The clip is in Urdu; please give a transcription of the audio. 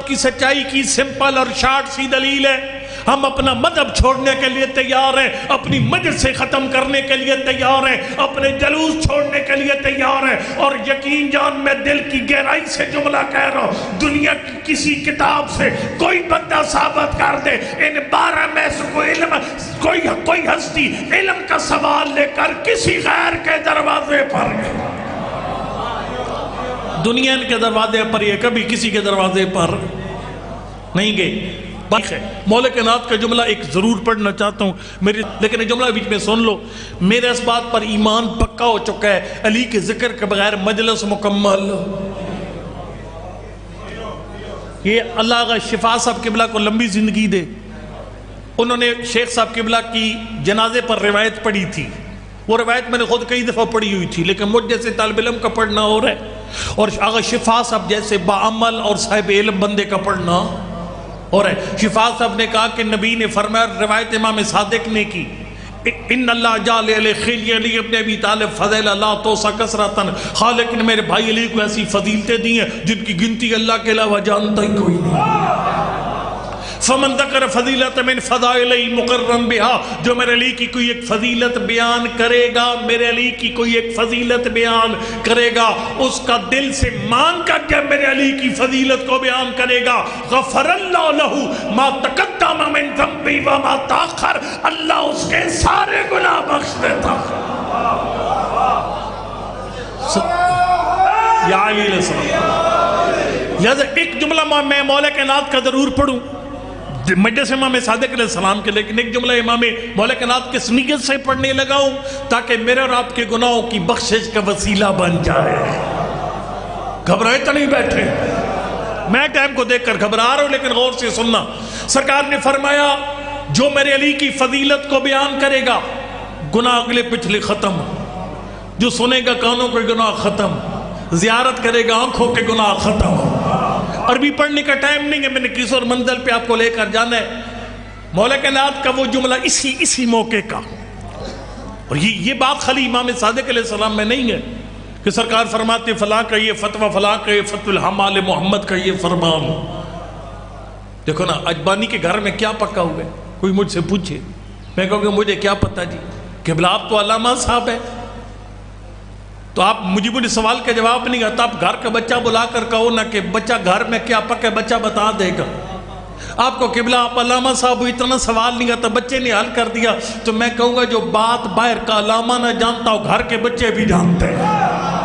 رسالت کی سچائی کی سمپل اور شارٹ سی دلیل ہے، ہم اپنا مذہب چھوڑنے کے لیے تیار ہیں، اپنی مجلس سے ختم کرنے کے لیے تیار ہیں، اپنے جلوس چھوڑنے کے لیے تیار ہیں، اور یقین جان میں دل کی گہرائی سے جملہ کہہ رہا ہوں، دنیا کی کسی کتاب سے کوئی بندہ ثابت کر دے ان 12 میں سے کوئی ہستی علم کا سوال لے کر کسی غیر کے دروازے پر گئی، دنیا کے دروازے پر یہ کبھی کسی کے دروازے پر نہیں گئی۔ مولا کائنات کا جملہ ایک ضرور پڑھنا چاہتا ہوں لیکن یہ جملہ بیچ میں سن لو، میرے اس بات پر ایمان پکا ہو چکا ہے، علی کے ذکر کے بغیر مجلس مکمل۔ یہ اللہ آغا شفا صاحب قبلہ کو لمبی زندگی دے، انہوں نے شیخ صاحب قبلہ کی جنازے پر روایت پڑھی تھی، وہ روایت میں نے خود کئی دفعہ پڑھی ہوئی تھی لیکن مجھ جیسے طالب علم کا پڑھنا ہو رہا ہے، اور آغا شفا صاحب جیسے باعمل اور صاحب علم بندے کا پڑھنا اور ہے۔ شفا صاحب نے کہا کہ نبی نے فرمایا، روایت امام صادق نے کی، ان اللہ جعل علی خیلی علی ابن ابی طالب فضیل اللہ توسا کسرتن، خالق نے میرے بھائی علی کو ایسی فضیلتیں دی ہیں جن کی گنتی اللہ کے علاوہ جانتا ہی کوئی نہیں۔ فمن ذکر فضیلت من فضائلی مقرم بہا، جو میرے علی کی کوئی ایک فضیلت بیان کرے گا، میرے علی کی کوئی ایک فضیلت بیان کرے گا، اس کا دل سے مان کر جب میرے علی کی فضیلت کو بیان کرے گا، غفر اللہ لہو ما تقدم من ذنبی وما تاخر، اللہ اس کے سارے گناہ بخش دیتا۔ یا علی علیہ السلام، لہذا ایک جملہ میں مولا کائنات کا ضرور پڑھوں مجلس امام صادق علیہ السلام کے، لیکن ایک جملہ امام مولا کائنات کس نیت سے پڑھنے لگا ہوں تاکہ میرے اور آپ کے گناہوں کی بخشش کا وسیلہ بن جائے۔ گھبرائے تو نہیں بیٹھے، میں ٹائم کو دیکھ کر گھبرا رہا ہوں لیکن غور سے سننا۔ سرکار نے فرمایا جو میرے علی کی فضیلت کو بیان کرے گا گناہ اگلے پچھلے ختم، جو سنے گا کانوں کے گناہ ختم، زیارت کرے گا آنکھوں کے گناہ ختم۔ عربی پڑھنے کا ٹائم نہیں ہے، میں نے کس اور منزل پہ آپ کو لے کر جانا ہے۔ مولا کائنات کا وہ جملہ اسی موقع کا، اور یہ بات خالی امام صادق علیہ السلام میں نہیں ہے کہ سرکار فرماتے فلاں کا یہ فتویٰ، فلاں کا یہ فتوی الحمال محمد کا یہ فرمان۔ دیکھو نا اجبانی کے گھر میں کیا پکا ہوا ہے، کوئی مجھ سے پوچھے میں کہوں گا مجھے کیا پتا جی، قبلہ آپ تو علامہ صاحب ہے، تو آپ مجھے سوال کا جواب نہیں آتا، آپ گھر کا بچہ بلا کر کہو نا کہ بچہ گھر میں کیا پکا ہے، بچہ بتا دے گا۔ آپ کو قبلہ آپ علامہ صاحب اتنا سوال نہیں آتا، بچے نے حل کر دیا، تو میں کہوں گا جو بات باہر کا علامہ نہ جانتا ہو گھر کے بچے بھی جانتے ہیں۔